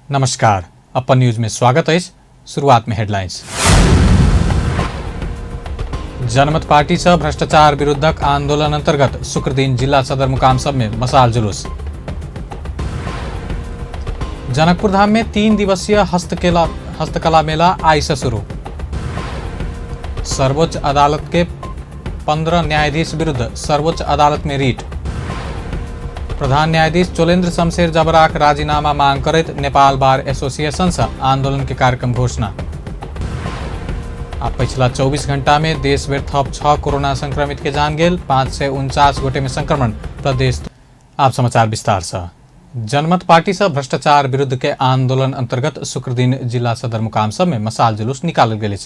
नमस्कार, अपन न्यूज में स्वागत है। शुरुआत में हेडलाइंस। जनमत पार्टी से भ्रष्टाचार विरुद्धक आंदोलन अंतर्गत शुक्र दिन जिला सदरमुकाम सब में मशाल जुलूस। जनकपुर धाम में 3 दिवसीय हस्तकला मेला आज से शुरू। सर्वोच्च अदालत के 15 न्यायाधीश विरुद्ध सर्वोच्च अदालत में रिट। प्रधान न्यायाधीश चोलेन्द्र शमशेर जबराक राजीनामा मांग करत नेपाल बार एसोसिएशन से आंदोलन के कार्यक्रम घोषणा। अब पिछला 24 घंटा में देश भर थप 6 कोरोना संक्रमित के जान गेल, 549 गोटे में संक्रमण प्रदेश। आप समाचार विस्तार से। जनमत पार्टी से भ्रष्टाचार विरुद्ध के आंदोलन अंतर्गत शुक्र दिन जिला सदरमुकाम सब में मशाल जुलूस निकालल गेल।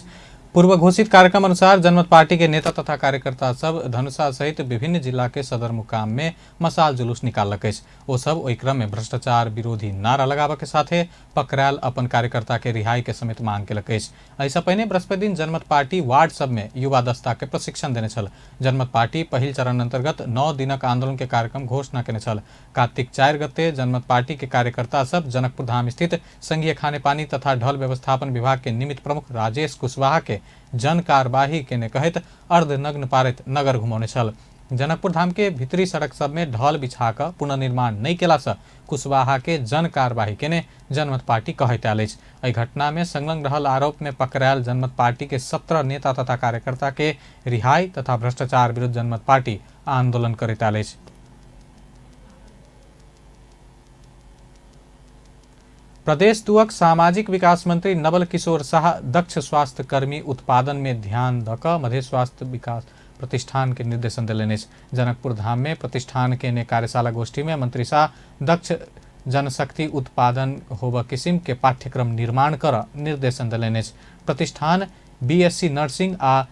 पूर्व घोषित कार्यक्रम अनुसार जनमत पार्टी के नेता तथा कार्यकर्ता सब धनुषा सहित विभिन्न जिला के सदरमुकाम में मशाल जुलूस निकालक। वो सब ओहि क्रम में भ्रष्टाचार विरोधी नारा लगाबा के साथे पकड़ायल अपन कार्यकर्ता के रिहाई के समेत मांग केलक। ऐसा पहले बृहस्पति दिन जनमत पार्टी वार्ड सब में युवा दस्ता के प्रशिक्षण देने छल। जनमत पार्टी पहिल चरण अंतर्गत 9 दिनक आंदोलन के कार्यक्रम घोषणा केने छल। कार्तिक 4 गते जनमत पार्टी के कार्यकर्ता सब जनकपुर धाम स्थित संघीय खाने पानी तथा ढल व्यवस्थापन विभाग के निमित्त प्रमुख राजेश कुशवाहा के जन कार्यवाही के ने कहत अर्धनग्न पारित नगर घुमौने छल। जनकपुर धाम के भीतरी सड़क सब में ढल बिछाकर पुनर्निर्माण नहीं केला से कुशवाहा के जन कार्यवाही के ने जनमत पार्टी कहत आयल। एहि घटना में संलग्न रहल आरोप में पकड़ायल जनमत पार्टी के 17 नेता तथा कार्यकर्ता के रिहाई तथा भ्रष्टाचार विरुद्ध जनमत पार्टी आंदोलन करत आयल। प्रदेश दुअक सामाजिक विकास मंत्री नवल किशोर शाह दक्ष स्वास्थ्य कर्मी उत्पादन में ध्यान दक मध्य स्वास्थ्य विकास प्रतिष्ठान के निर्देशन दिलेने। जनकपुर धाम में प्रतिष्ठान के ने कार्यशाला गोष्ठी में मंत्री शाह दक्ष जनशक्ति उत्पादन होब किसिम के पाठ्यक्रम निर्माण कर निर्देशन दिलेने। प्रतिष्ठान बीएससी नर्सिंग आ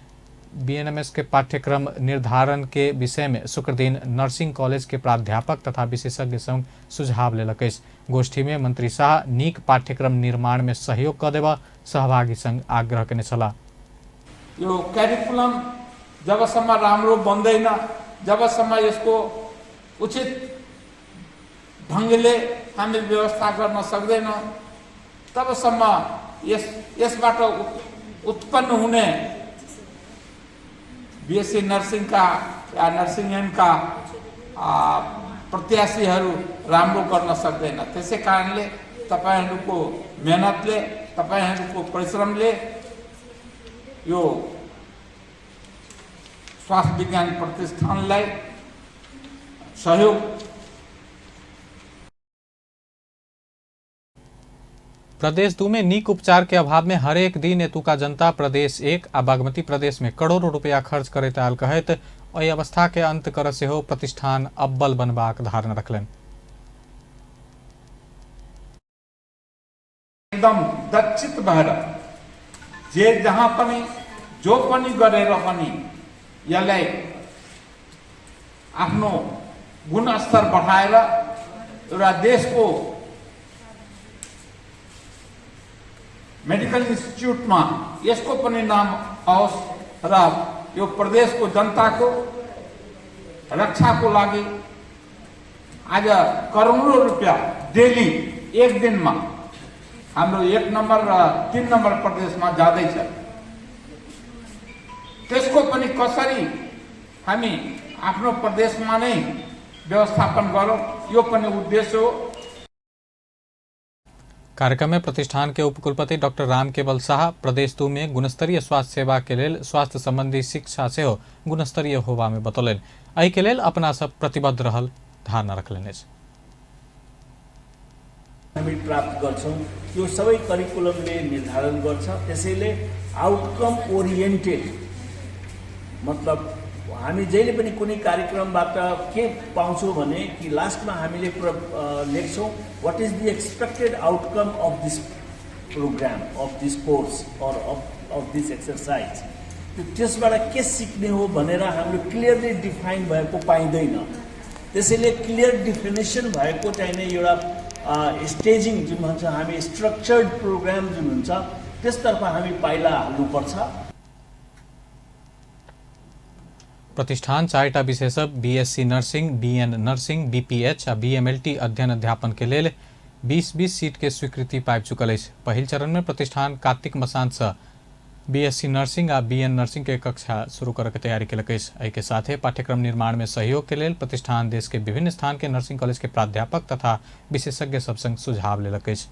बीएनएमएस के पाठ्यक्रम निर्धारण के विषय में शुक्र दिन नर्सिंग कॉलेज के प्राध्यापक तथा विशेषज्ञ संग सुझाव लेलक। गोष्ठी में मंत्री शाह नीक पाठ्यक्रम निर्माण में सहयोग कर देवा सहभागी संग आग्रह करने छला। यो करिकुलम जबसम्म राम्रो बन्दैन, जबसम्म यसको उचित ढंगले हामीले व्यवस्था गर्न सक्दैनौं, तबसम्म यसबाट उत्पन्न हुने बीएससी नर्सिंग का या नर्सिंग एंड का प्रत्याशीहरू राम्रो गर्न सक्दैन। त्यसै कारणले तपाईहरुको मेहनतले, तपाईहरुको परिश्रमले यो स्वास्थ्य विज्ञान प्रतिष्ठानलाई सहयोग। प्रदेश 2 में नीक उपचार के अभाव में हरेक दिन एतुका जनता प्रदेश 1 आ बागमती प्रदेश में करोड़ों रुपया खर्च करैत आयल कहैत ओहि अवस्था के अंत कर सेहो प्रतिष्ठान अब्बल बनबाक धारणा रखलन। एकदम दक्षित भएर जे जहाँ पनि जो पनि गरेर पनि यसलाई आफ्नो गुणस्तर बढाएर एउटा देशको मेडिकल इंस्टीट्यूट में यसको पनि नाम आओस् र यो प्रदेश को जनता को रक्षा को लागि आज करोड़ों रुपया डेली एक दिन में हाम्रो 1 नंबर र 3 नंबर प्रदेश में जाँदैछ। त्यसको पनि कसरी हामी आफ्नो प्रदेश में नै व्यवस्थापन गरौं, यो पनि उद्देश्य हो। कार्यक्रम में प्रतिष्ठान के उपकुलपति डॉक्टर राम केवल शाह प्रदेश 2 में गुणस्तरीय स्वास्थ्य सेवा के लेल स्वास्थ्य संबंधी शिक्षा से गुणस्तरीय होबा में बतौलन। एहि के लेल अपना सब प्रतिबद्ध रहल धारणा रखलेने। हामी प्राप्त गर्छौं, यो सबै करिकुलमले निर्धारण गर्छ। त्यसैले आउटकम ओरिएन्टेड मतलब हामी जहिले पनि कुनै कार्यक्रमबाट के पाउँछौं भने कि लास्टमा हामीले लेख्छौं what is the expected outcome of this programme, of this course or of this exercise. त्यसबाट के सिक्ने हो भनेर हाम्रो क्लियरली डिफाइन भएको पाइँदैन। त्यसैले क्लियर डिफिनेसन भएको चाहिने एउटा स्टेजिङ जुन भन्छ हामी स्ट्रक्चर्ड प्रोग्राम जुन हुन्छ त्यसतर्फ हामी पाइला हाल्नुपर्छ। प्रतिष्ठान 4टा विशेषज्ञ BSc nursing, BN nursing, BPH आ बीएमएलटी अध्ययन अध्यापन के लेल 20-20 सीट के स्वीकृति पाबि चुकल अछि। पहिल चरण में प्रतिष्ठान कार्तिक मसांत से BSc नर्सिंग आ BN नर्सिंग के कक्षा शुरू करके तैयारी केलक अछि। एहि के साथे पाठ्यक्रम निर्माण में सहयोग के लेल प्रतिष्ठान देश के विभिन्न स्थान के नर्सिंग कॉलेज के प्राध्यापक तथा विशेषज्ञ सब संग सुझाव लेलक अछि।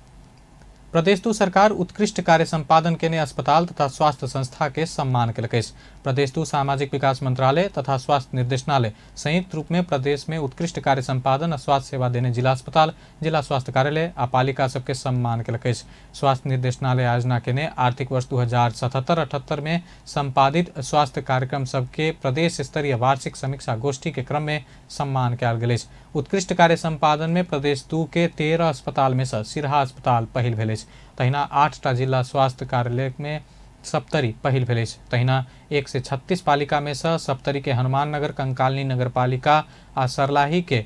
प्रदेश 2 सरकार उत्कृष्ट कार्य संपादन केने अस्पताल तथा स्वास्थ्य संस्था के सम्मान केलक अछि। प्रदेश 2 सामाजिक विकास मंत्रालय तथा स्वास्थ्य निर्देशनालय संयुक्त रूप में प्रदेश में उत्कृष्ट कार्य संपादन और स्वास्थ्य सेवा देने जिला अस्पताल, जिला स्वास्थ्य कार्यालय आ पालिका सबके सम्मान केलक अछि। स्वास्थ्य निर्देशनालय आयोजना केने आर्थिक वर्ष 2077-78 में संपादित स्वास्थ्य कार्यक्रम सबके प्रदेश स्तरीय वार्षिक समीक्षा गोष्ठी के क्रम में सम्मान कयल गेल अछि। उत्कृष्ट कार्य संपादन में प्रदेश 2 के 13 अस्पताल में से सिरहा अस्पताल पहिल भेल अछि। तहिना 8टा जिला स्वास्थ्य कार्यालय में सप्तरी पहिल भेल अछि। तहिना 1 से 36 पालिका में से सप्तरी के हनुमान नगर, कंकालनी नगर पालिका आ सरलाही के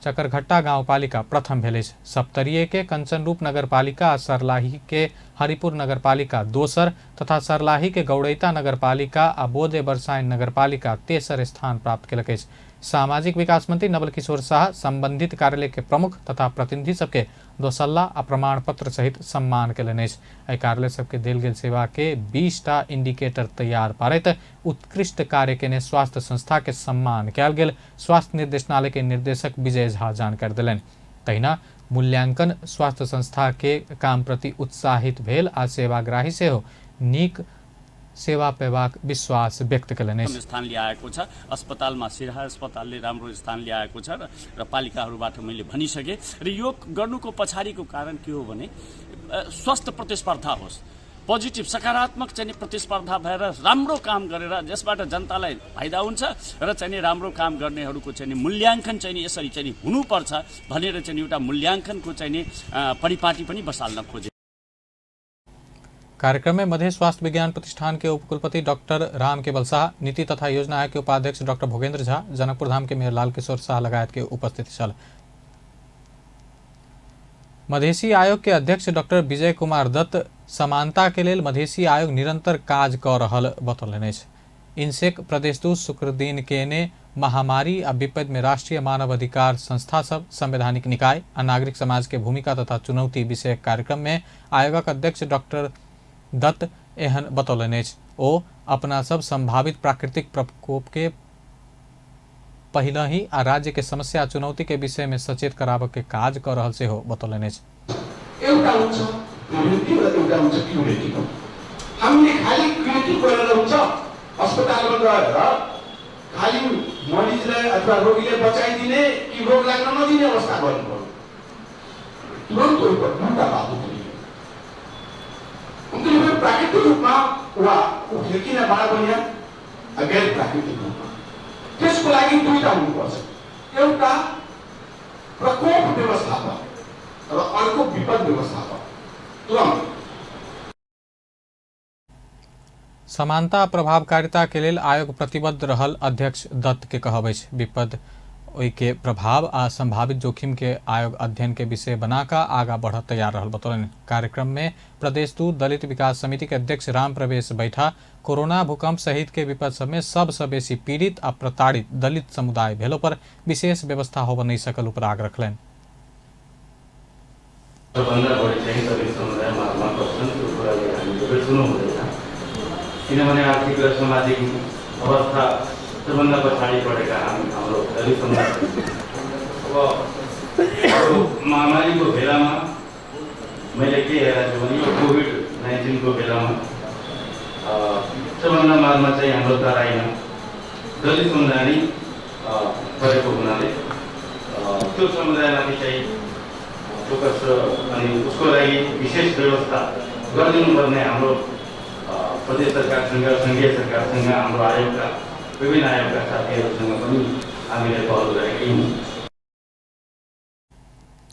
चकरघट्टा गांव पालिका प्रथम भेल अछि। सप्तरीय के कंचनरूप नगर पालिका आ सरलाही के हरिपुर नगर पालिका दोसर तथा सरलाही के गौड़ैता नगर पालिका आ बोदे बरसाइन नगर पालिका तेसर स्थान प्राप्त केलक अछि। सामाजिक विकास मंत्री नवल किशोर शाह संबंधित कार्यालय के प्रमुख तथा प्रतिनिधि सबके दोसल्ला आ प्रमाण पत्र सहित सम्मान केलनि अछि। एहि कार्यालय सबके देल गेल सेवा के 20टा इंडिकेटर तैयार पारैत उत्कृष्ट कार्य केने स्वास्थ्य संस्था के सम्मान कयल गेल स्वास्थ्य निर्देशनालय के निर्देशक विजय झा जानकारी देलनि। तहिना मूल्यांकन स्वास्थ्य संस्था के काम प्रति उत्साहित भेल आ सेवाग्राही सेहो नीक सेवा पेवाक विश्वास व्यक्त केलनि। स्थान ल्याएको छ। अस्पतालमा सिरहा अस्पतालले राम्रो स्थान ल्याएको छ र पालिकाहरूबाट मैले भनिसकेँ र यो गर्नुको पछाडिको कारण के हो भने स्वस्थ प्रतिस्पर्धा होस्, पोजिटिभ सकारात्मक चाहिँ प्रतिस्पर्धा भएर राम्रो काम गरेर जसबाट जनतालाई फाइदा हुन्छ र चाहिँ राम्रो काम गर्नेहरूको चाहिँ मूल्याङ्कन चाहिँ यसरी चाहिँ हुनुपर्छ भनेर चाहिँ एउटा मूल्याङ्कनको चाहिँ परिपाटी पनि बसाल्न खोजे। कार्यक्रम में मध्य स्वास्थ्य विज्ञान प्रतिष्ठान के उपकुलपति डॉक्टर राम केवल शाह, नीति तथा योजना आयोग के उपाध्यक्ष डॉक्टर भोगेंद्र झा, जनकपुर धाम के मेयर लाल किशोर शाह लगायत के उपस्थिति छल। मधेसी आयोग के अध्यक्ष डॉक्टर विजय कुमार दत्त समानता के लेल मधेसी आयोग निरंतर काज क रहल बतौलनि अछि। इनसेक प्रदेश 2 शुक्रदिन केने महामारी आ विपद में राष्ट्रीय मानव अधिकार संस्था सब, संवैधानिक निकाय आ नागरिक समाज के भूमिका तथा चुनौती विषयक कार्यक्रम में आयोगक अध्यक्ष डॉक्टर दत्त एहन बतौलनि अछि। ओ अपना सब संभावित प्राकृतिक प्रकोप के पहले ही आ राज्य के समस्या चुनौती के विषय में सचेत कराबक के काज कर रहल सेहो बतौलनि अछि। एउटा हुन्छ प्रिभेन्टिभ र एउटा हुन्छ क्युरेटिभ। हामीले खाली क्युरेटिभ गरेर हुन्छ अस्पतालमा गएर खाली मरिजलाई अथवा रोगीलाई बचाइदिने कि रोग लाग्न नदिने अवस्था गर्नुपर्छ। तुरन्त उल्टा बाटो पुग्यो। उनके लिए प्राकृतिक रूपमा वा उठ्यो किन बडा बनिया गैर प्राकृतिक रूपमा त्यसको लागि दुईटा हुनुपर्छ। एउटा प्रकोप व्यवस्थापन र अर्को विपद व्यवस्थापन। तुरन्त समानता प्रभावकारिता के लेल आयोग प्रतिबद्ध रहल अध्यक्ष दत्त के कहब अछि। विपद ओहि के प्रभाव आ संभावित जोखिम के आयोग अध्ययन के विषय बनाकर आगा बढ़ तैयार रहल बतौलनि। कार्यक्रम में प्रदेश 2 दलित विकास समिति के अध्यक्ष राम प्रवेश बैठा कोरोना भूकंप सहित के विपद सब में सबसे बेसी पीड़ित आ प्रताड़ित दलित समुदाय भेलो पर विशेष व्यवस्था होब नहीं सकल उपर आग्रह रखलनि। किनभने आर्थिक र सामाजिक अवस्था सबभन्दा पछाडि परेका हाम्रो दलित समुदाय अब महामारीको बेलामा मैले के हेरेको छु भने यो कोभिड-19 को बेलामा सबभन्दा मारमा चाहिँ हाम्रो तराईमा दलित समुदाय नै परेको हुनाले त्यो समुदायमाथि चाहिँ फोकस अनि उसको लागि विशेष व्यवस्था गरिदिनुपर्ने हाम्रो प्रदेश सरकारसँग संघीय सरकारसँग हाम्रो आयोगका विभिन्न आयोगका साथीहरूसँग पनि हामीले पहल गरेका छौँ।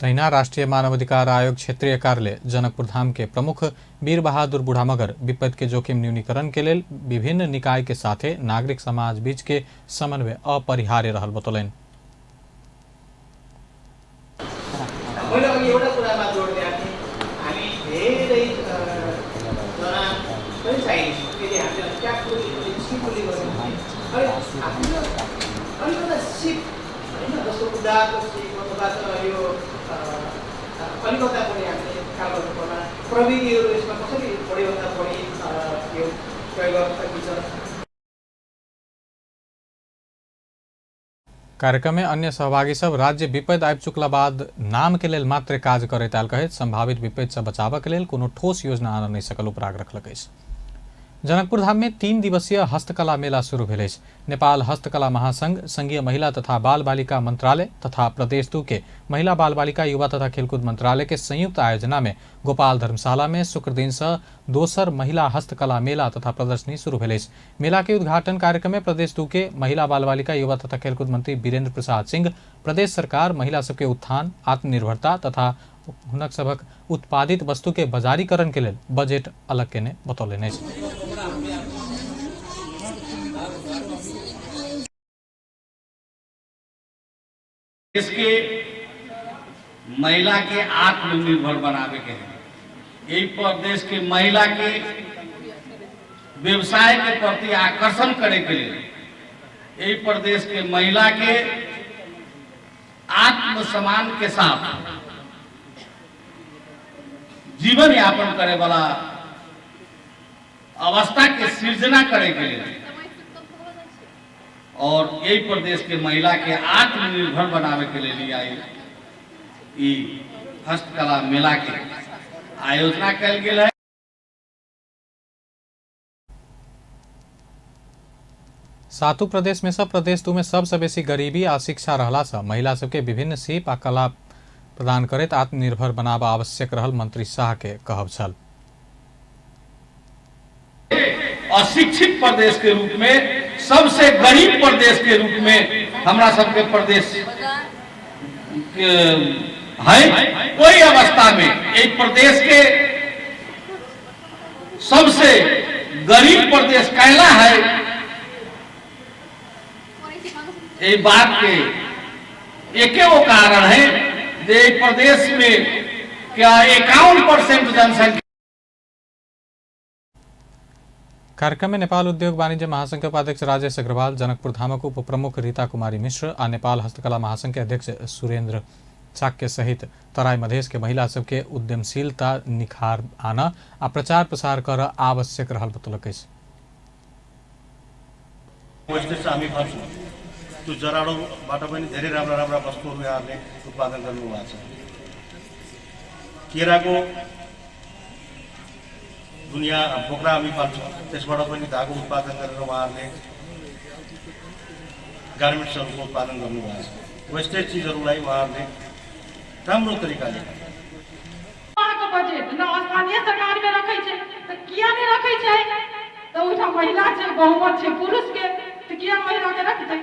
तहिना राष्ट्रीय मानवाधिकार आयोग क्षेत्रीय कार्यालय जनकपुर धाम के प्रमुख वीर बहादुर बुढ़ा मगर विपद के जोखिम न्यूनीकरण के लेल विभिन्न निकाय के साथे नागरिक समाज बीच के समन्वय अपरिहार्य रहल बतौलनि। कलिकता पनि हामीले ख्याल गर्नुपर्ला प्रविधिहरू यसमा कसरी बढीभन्दा बढी यो प्रयोग गर्न सकिन्छ। कार्यक्रम में अन्य सहभागी सब राज्य विपद आबि चुकला बाद नाम के लेल मात्र काज करैत आयल कहैत संभावित विपद से बचाव के लेल कोनो ठोस योजना आन नहीं सकल उपराग रखलक अछि। जनकपुर धाम में 3 दिवसीय हस्तकला मेला शुरू भेल अछि। नेपाल हस्तकला महासंघ, संघीय महिला तथा बाल बालिका मंत्रालय तथा प्रदेश 2 के महिला बाल बालिका युवा तथा खेलकूद मंत्रालय के संयुक्त आयोजना में गोपाल धर्मशाला में शुक्र दिन से दोसर महिला हस्तकला मेला तथा प्रदर्शनी शुरू भेल अछि। मेला के उद्घाटन कार्यक्रम में प्रदेश 2 के महिला बाल बालिका युवा तथा खेलकूद मंत्री वीरेंद्र प्रसाद सिंह प्रदेश सरकार महिला सबके उत्थान, आत्मनिर्भरता तथा हुनक सबक उत्पादित वस्तु के बाजारीकरण के लेल बजट अलग केने बतौलनि अछि। देश के महिला के आत्मनिर्भर बनावे के है। यही प्रदेश के महिला के व्यवसाय के प्रति आकर्षण करे के लिए, यही प्रदेश के महिला के आत्मसम्मान के साथ जीवन यापन करे वाला अवस्था के सृजना करे के लिए और यही प्रदेश के महिला के आत्मनिर्भर बनावे के लिए आई हस्तकला मेला के आयोजना कल गेल है। सातु प्रदेश में सब प्रदेश 2 में सबसे बेसी गरीबी आ शिक्षा रहला से महिला सबके विभिन्न सीप आ कला प्रदान करैत आत्मनिर्भर बनाबा आवश्यक रहल मंत्री शाह के कहब छल। अशिक्षित प्रदेश के रूप में, सबसे गरीब प्रदेश के रूप में हमरा सबके प्रदेश है। कोई अवस्था में एक प्रदेश के सबसे गरीब प्रदेश कहला है। ये बात के एक वो कारण है जे प्रदेश में क्या 51% जनसंख्या। कार्यक्रम में नेपाल उद्योग वाणिज्य महासंघ के उपाध्यक्ष राजेश अग्रवाल, जनकपुर धामक उप प्रमुख रीता कुमारी मिश्र आ नेपाल हस्तकला महासंघ के अध्यक्ष सुरेंद्र चाक्य सहित तराई मधेश के महिला सबके उद्यमशीलता निखार आना आ प्रचार प्रसार कर आवश्यक रहल बतौलक अछि। हामी गर्छौँ त्यो जराडोबाट पनि धेरै राम्रा राम्रा वस्तुहरू यहाँले उत्पादन गर्नुभएको छ। केराको दुनिया बोक्रा हामी पाल्छौँ, त्यसबाट पनि धागो उत्पादन गरेर उहाँहरूले गार्मेन्ट्सहरूको उत्पादन गर्नुभएको छ। वेस्टेज चिजहरूलाई उहाँहरूले राम्रो तरिकाले बजेट न स्थानीय सरकार में रखे छे त किया नहीं रखे छे त उठा महिला छे, बहुमत छे पुरुष के त किया महिला के रखते।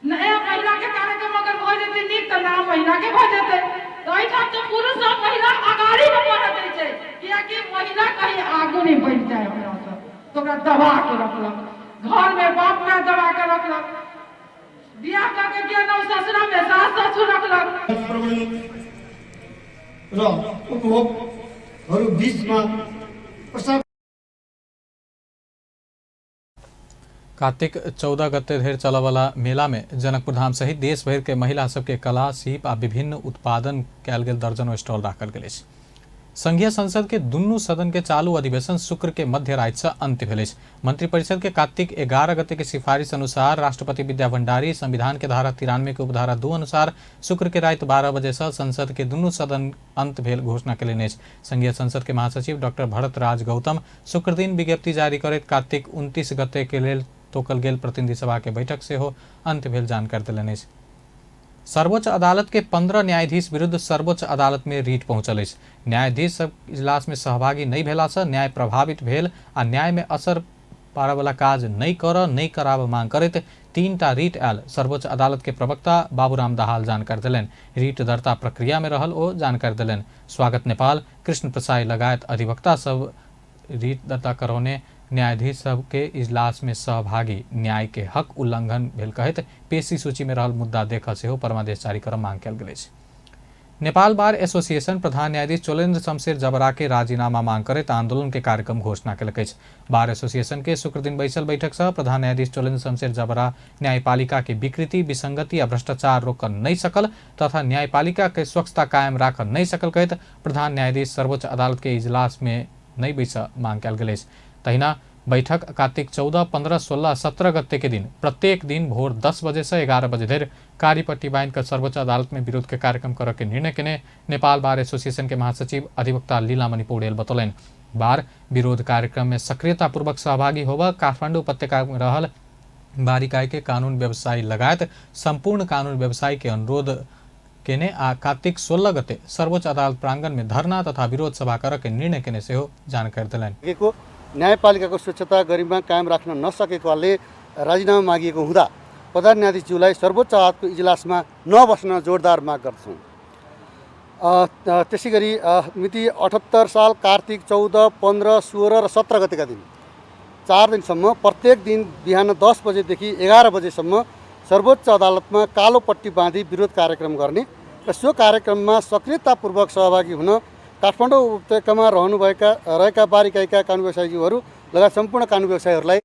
नया महिला के कार्यक्रम अगर भ जेते नीक त नाम महिला के भ जेते त एठा त पुरुष और महिला अगाड़ी न बढ़ दे छे किया कि महिला कहीं आगू नहीं बढ़ जाए। हमरा सब तो ओकरा दबा के रखलक, घर में बाप मां दबा के रखलक, बियाह करके के न ससुरा में सास ससुर रखलक र उपभोगहरू बीचमा प्रसार। कार्तिक 14 गते धरि चलवला मेला में जनकपुर धाम सहित देश भर के महिला सबके कला, सीप आ विभिन्न उत्पादन कयल गेल दर्जनों स्टॉल राखल गेल अछि। संघीय संसद के दुनू सदन के चालू अधिवेशन शुक्र के मध्य राति से अंत्य भेल अछि। मंत्रिपरिषद के कार्तिक 11 गते के सिफारिश अनुसार राष्ट्रपति विद्या भंडारी संविधान के धारा 93 के उपधारा 2 अनुसार शुक्र के राति 12 बजे से संसद के दुनू सदन अंत भेल घोषणा केलनि अछि। संघीय संसद के महासचिव डॉक्टर भरत राज गौतम शुक्र दिन विज्ञप्ति जारी करैत कार्तिक 29 गते के लेल तोकल गेल प्रतिनिधि सभा के बैठक से हो अंत भेल जानकारी देलनि अछि। सर्वोच्च अदालत के 15 न्यायाधीश विरुद्ध सर्वोच्च अदालत में रीट पहुंचल अछि। न्यायाधीश सब इजलास में सहभागी नहीं भेला से न्याय प्रभावित भेल आ न्याय में असर पारय वाला काज नहीं कराब मांग करैत 3टा रीट आयल। सर्वोच्च अदालत के प्रवक्ता बाबूराम दाहाल जानकारी देलनि। रीट दर्ता प्रक्रिया में रहल ओ जानकारी देलनि। स्वागत नेपाल, कृष्ण प्रसाई लगायत अधिवक्ता सब रीट दर्ता करौने न्यायाधीश सब के इजलास में सहभागी न्याय के हक उल्लंघन भेल कहैत पेशी सूची में रहल मुद्दा देखल सेहो परमादेश जारी कर मांग कयल गेल अछि। नेपाल बार एसोसिएशन प्रधान न्यायाधीश चोलेन्द्र शमशेर जबरा के राजीनामा मांग करत आंदोलन के कार्यक्रम घोषणा केलक अछि। बार एसोसिएशन के शुक्र दिन बैसल बैठक सह प्रधान न्यायाधीश चोलेन्द्र शमशेर जबरा न्यायपालिका के विकृति, विसंगति या भ्रष्टाचार रोक नहीं सकल तथा न्यायपालिका के स्वच्छता कायम राख नहीं सकल कहत प्रधान न्यायाधीश सर्वोच्च अदालत के इजलास में नहीं बैस मांग कल गेल। तहिना बैठक कार्तिक 14, 15, 16, 17 गते के दिन प्रत्येक दिन भोर 10 बजे से 11 बजे धरि कार्यपट्टी बांध कर सर्वोच्च अदालत में विरोध के कार्यक्रम कर के निर्णय केने नेपाल बार एसोसिएशन के महासचिव अधिवक्ता लीलामणि पौडेल बतौलन। बार विरोध कार्यक्रम में सक्रियतापूर्वक सहभागी होब काठमाडौँ उपत्यका में रहल बार इकाई के कानून व्यवसायी लगायत संपूर्ण कानून व्यवसायी के अनुरोध केने आ कार्तिक 16 गते सर्वोच्च अदालत प्रांगण में धरना तथा विरोध सभा कर के निर्णय केने से हो जानकारी दिलाइन। न्यायपालिकाको स्वच्छता गरिमा कायम राख्न नसकेकोले राजीनामा मागिएको हुँदा प्रधान न्यायाधीशज्यूलाई सर्वोच्च अदालतको इजलासमा नबस्न जोरदार माग गर्छौँ। त्यसै गरी मिति 78 साल कार्तिक 14, 15, 16 र 17 गतेका दिन 4 दिनसम्म प्रत्येक दिन बिहान 10 बजेदेखि 11 बजेसम्म सर्वोच्च अदालतमा कालो पट्टी बाँधी विरोध कार्यक्रम गर्ने र सो कार्यक्रममा सक्रियतापूर्वक सहभागी हुन काठमाडौँ उपत्यकामा रहेका बार इकाइका कानुन व्यवसायीहरू लगायत सम्पूर्ण कानुन व्यवसायीहरूलाई।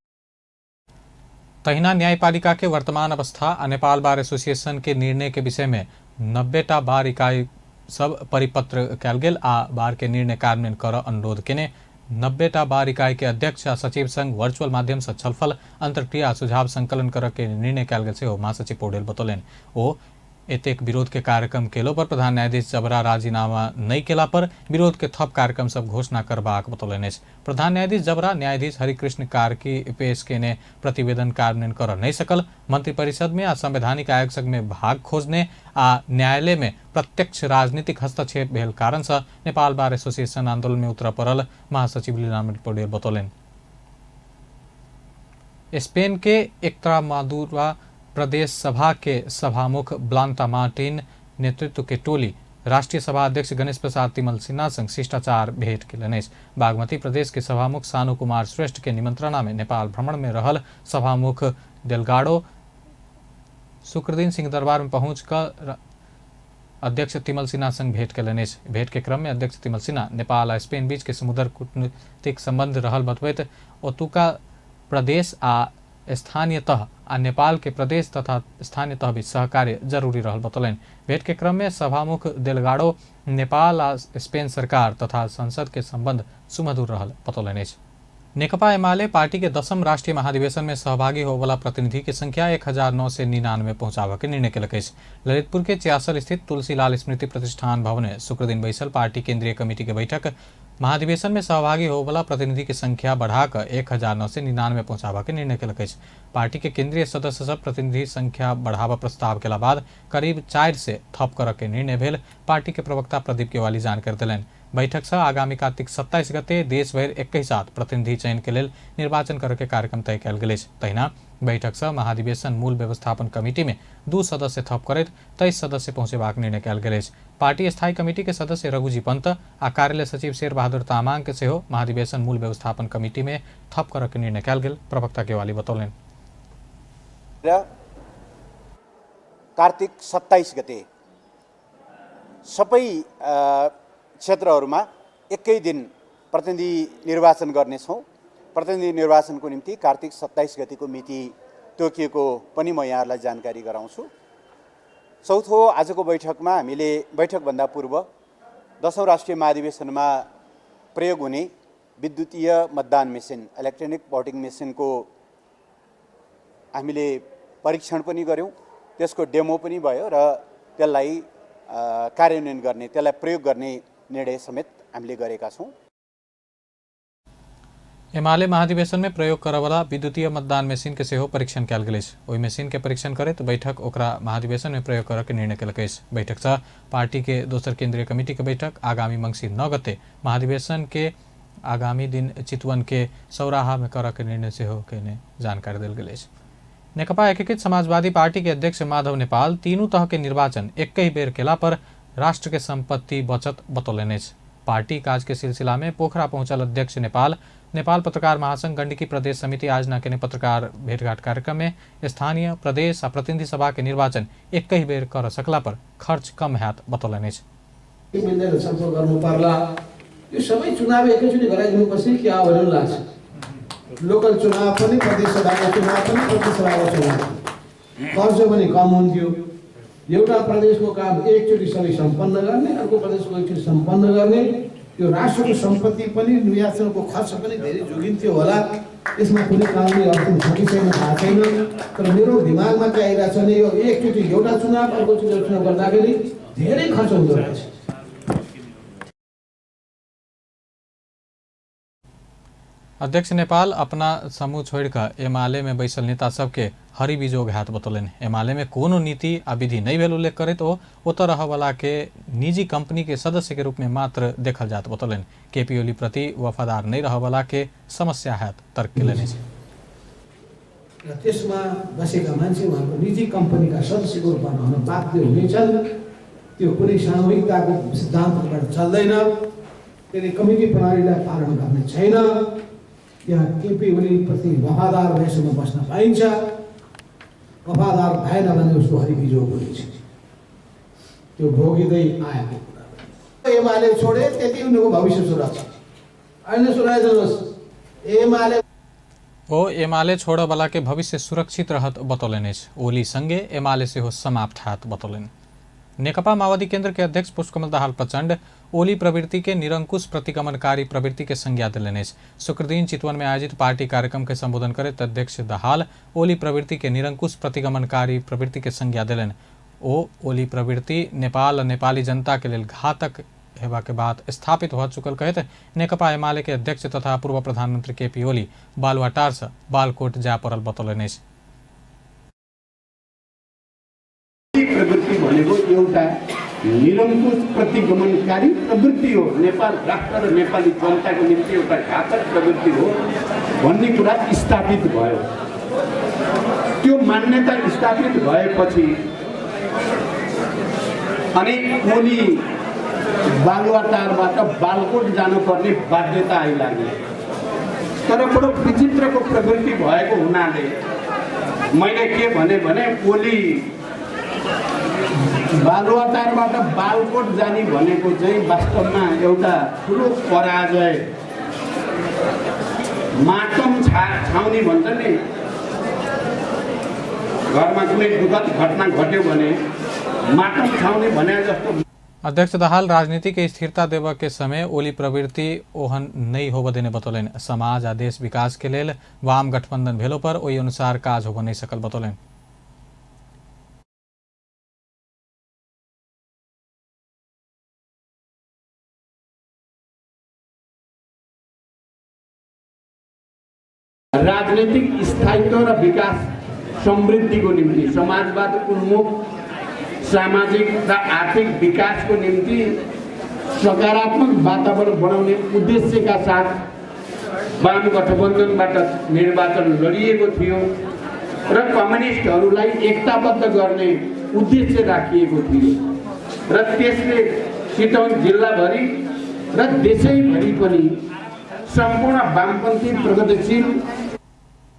तहिना न्यायपालिका के वर्तमान अवस्था आ नेपाल बार एसोसिएशन के निर्णय के विषय में 90टा बार इकाई सब परिपत्र कल गेल आ बार के निर्णय कार्यान्वयन कर अनुरोध केने 90टा बार इकाई के अध्यक्ष आ सचिव संग वर्चुअल माध्यम से छलफल अंतर्क्रिया सुझाव संकलन कर के निर्णय कल गेल से महासचिव पौडेल बतौलन। ओ एतेक विरोध के कार्यक्रम केलो पर प्रधान न्यायाधीश जबरा राजीनामा नहीं केला पर विरोध के थप कार्यक्रम सब घोषणा करबाक बतौलन। प्रधान न्यायाधीश जबरा न्यायाधीश हरिकृष्ण कार्की पेश केने प्रतिवेदन कार्यान्वयन कर नहीं सकल, मंत्री परिषद में आ संवैधानिक आयोग संग में भाग खोजने आ न्यायालय में प्रत्यक्ष राजनीतिक हस्तक्षेप भेल कारण से नेपाल बार एसोसिएशन आंदोलन में उतर पड़ल महासचिव लीलामणि पौडेल बतौलन। स्पेन के एक्ट्रामादुरा प्रदेश सभा के सभामुख ब्लांता मार्टिन नेतृत्व के टोली राष्ट्रीय सभा अध्यक्ष गणेश प्रसाद तिमल सिन्हा संग शिष्टाचार भेंट केलनि। बागमती प्रदेश के सभामुख सानु कुमार श्रेष्ठ के निमंत्रणा में नेपाल भ्रमण में रहल सभामुख डेलगाडो शुक्र दिन सिंहदरबार में पहुंचकर अध्यक्ष तिमल सिन्हा संग भेंट केलनि। भेंट के क्रम में अध्यक्ष तिमल सिन्हा नेपाल आ स्पेन बीच के समुद्र कूटनीतिक संबंध रहल बतबैत ओतुका प्रदेश आ स्थानीय तह आ नेपाल के प्रदेश तथा स्थानीय तह बीच सहकार्य जरूरी रहल बतौलन। भेंट के क्रम में सभामुख डेलगाडो नेपाल आ स्पेन सरकार तथा संसद के संबंध सुमधुर रहल बतौलन। नेकपा एमाले पार्टी के 10म राष्ट्रीय महाधिवेशन में सहभागी होवाला प्रतिनिधि की संख्या 1999 पहुंचावे के निर्णय केलक। ललितपुर के चियासल स्थित तुलसीलाल स्मृति प्रतिष्ठान भवन में शुक्र दिन बैसल पार्टी केंद्रीय कमेटी के बैठक महाधिवेशन में सहभागी होवाला प्रतिनिधि की संख्या बढ़ाकर 1999 पहुंचावा के निर्णय केलक। पार्टी के केंद्रीय सदस्य सब प्रतिनिधि संख्या बढ़ावा प्रस्ताव के बाद करीब 4 से थप कर के निर्णय भेल पार्टी के प्रवक्ता प्रदीप केवाली जानकारी दिलन। बैठक से आगामी कार्तिक 27 गते देश भर एक ही साथ प्रतिनिधि चयन के लेल निर्वाचन करे के कार्यक्रम तय कल गेल। तहिना बैठक से महाधिवेशन मूल व्यवस्थापन कमिटी में 2 सदस्य थप करैत 23 सदस्य पहुंचेबाक निर्णय कल गेल। पार्टी स्थायी कमिटी के सदस्य रघुजी पंत आ कार्यालय सचिव शेर बहादुर तामाङ के सेहो महाधिवेशन मूल व्यवस्थापन कमिटी में थप करे के निर्णय कल गेल प्रवक्ता केवाली बतौलन। कार्तिक 27 गते सबै क्षेत्रहरूमा एकै दिन प्रतिनिधि निर्वाचन गर्नेछौँ। प्रतिनिधि निर्वाचनको निम्ति कार्तिक 27 गतिको मिति तोकिएको पनि म यहाँहरूलाई जानकारी गराउँछु। चौथो आजको बैठकमा हामीले बैठकभन्दा पूर्व 10औं राष्ट्रिय महाधिवेशनमा प्रयोग हुने विद्युतीय मतदान मेसिन इलेक्ट्रोनिक भोटिङ मेसिनको हामीले परीक्षण पनि गर्यौँ। त्यसको डेमो पनि भयो र त्यसलाई कार्यान्वयन गर्ने, त्यसलाई प्रयोग गर्ने निर्णय समेत हामीले गरेका छौँ। एमाले महाधिवेशन में प्रयोग करवाला विद्युतीय मतदान मशीन के सेहो परीक्षण कल गेल। ओहि मशीन के परीक्षण करे तो बैठक ओकरा महाधिवेशन में प्रयोग करे के निर्णय केलक। बैठक से पार्टी के दोसर केंद्रीय कमेटी के बैठक आगामी मंगसी 9 गते महाधिवेशन के आगामी दिन चितवन के सौराहा में करे के निर्णय सेहो केने जानकारी देल गेल। नेकपा एकीकृत समाजवादी पार्टी के अध्यक्ष माधव नेपाल तीनों तह के निर्वाचन एक ही बेर केला पर राष्ट्र के संपत्ति बचत बतौलन। पार्टी काज के सिलसिला में पोखरा पहुंचल अध्यक्ष नेपाल पत्रकार महासंघ गंडकी प्रदेश समिति आज न पत्रकार भेंटघाट कार्यक्रम में स्थानीय प्रदेश आ प्रतिनिधि सभा के निर्वाचन एक ही बेर कर सकला पर खर्च कम हैत बतौलन। मिल्दैन छलफल गर्नु पर्ला। यो सबै चुनाव एकैचोटि गराइदिनुपर्छ क्या हो भन्ने लाग्छ। लोकल चुनाव पनि, प्रदेश सभाको चुनाव पनि, प्रदेश सभाको चुनाव खर्च पनि कम हुन्थ्यो। एउटा प्रदेशको काम एकचोटि सबै सम्पन्न गर्ने, अर्को प्रदेशको एकचोटि सम्पन्न गर्ने, यो राष्ट्रको सम्पत्ति पनि, निर्वाचनको खर्च पनि धेरै जोगिन्थ्यो होला। यसमा कुनै कानुनी अडचन छ कि छैन थाहा छैन, तर मेरो दिमागमा चाहिँ आइरहेको छ भने यो एकचोटि एउटा चुनाव, अर्कोचोटि एउटा चुनाव गर्दाखेरि धेरै खर्च हुँदो रहेछ। अध्यक्ष नेपाल अपना समूह छोड़कर एमाले में बैसल नेता सबके हरी बीजोग हाथ बतौलन। एमाले में कोनो नीति आ विधि नहीं भेल उल्लेख करे तो ओत रह वाला के निजी कंपनी के सदस्य के रूप में मात्र देखल जात बतौलन। केपी ओली प्रति वफादार नहीं रह वाला के समस्या है तर्क के लेने से त्यसमा बसेका मान्छे उहाँको निजी कम्पनीका सदस्यको रूपमा हुन बाध्य हुनेछन्। त्यो कुनै सामूहिकताको सिद्धान्तबाट चल्दैन। त्यसले कमिटी प्रणालीलाई पालन गर्ने छैन। यहाँ केपी ओली प्रति वफादार भएसम्म बस्न पाइन्छ, वफादार भएन भने उसको हरिबिजोग हुनेछ। त्यो भोगिँदै आएको कुरा एमाले छोडे त्यति उनीहरूको भविष्य सुरक्षा अहिले सुनाइदिनुहोस्। एमाले छोड़ वाला के भविष्य सुरक्षित रहत बतौलन। ओली संगे एमाले से हो समाप्त हाथ बतौलन। नेकपा माओवादी केंद्र के अध्यक्ष पुष्पकमल दाहाल प्रचंड ओली प्रवृत्ति के निरंकुश प्रतिगमनकारी प्रवृत्ति के संज्ञा दिलने। शुक्रदिन चितवन में आयोजित पार्टी कार्यक्रम के संबोधन करे अध्यक्ष दाहाल ओली प्रवृत्ति के निरंकुश प्रतिगमनकारी प्रवृत्ति के संज्ञा दिलन। ओली प्रवृत्ति नेपाल नेपाली जनता के लिए घातक हेबा के बाद स्थापित हो चुकल कहते नेकपा एमाले के अध्यक्ष तथा पूर्व प्रधानमंत्री केपी ओली बालुवाटार से बालकोट जा परल बतौलन। प्रवृत्ति भनेको एउटा निरंकुश प्रतिगमनकारी प्रवृत्ति हो। नेपाल राष्ट्र र नेपाली जनताको निम्ति एउटा घातक प्रवृत्ति हो भन्ने कुरा स्थापित भयो। त्यो मान्यता स्थापित भएपछि अनि ओली बालुवाटारबाट बालकोट जानुपर्ने बाध्यता आइलाग्यो। तर बडो विचित्रको प्रवृत्ति भएको हुनाले मैले के भने ओली बालुवाटारबाट बालकोट जाने भनेको चाहिँ वास्तवमा एउटा ठुलो पराजय। माटम छाउनी भन्छ नि, घरमा कुनै दुःखद घटना घट्यो भने माटम छाउनी भने जस्तो। अध्यक्ष दाहाल राजनीति के स्थिरता देव के समय ओली प्रवृत्ति ओहन नहीं होब देने बतौलन। समाज आ देश विकास के लेल वाम गठबंधन भेलो पर ओई अनुसार काज होब नहीं सकल बतौलन। राजनीतिक स्थायित्व र विकास समृद्धिको निम्ति, समाजवाद उन्मुख सामाजिक र आर्थिक विकासको निम्ति सकारात्मक वातावरण बनाउने उद्देश्यका साथ वाम गठबन्धनबाट निर्वाचन लडिएको थियो र कम्युनिस्टहरूलाई एकताबद्ध गर्ने उद्देश्य राखिएको थियो र त्यसले चितवन जिल्लाभरि र देशैभरि पनि संपूर्ण वामपन्थी प्रगतिशील।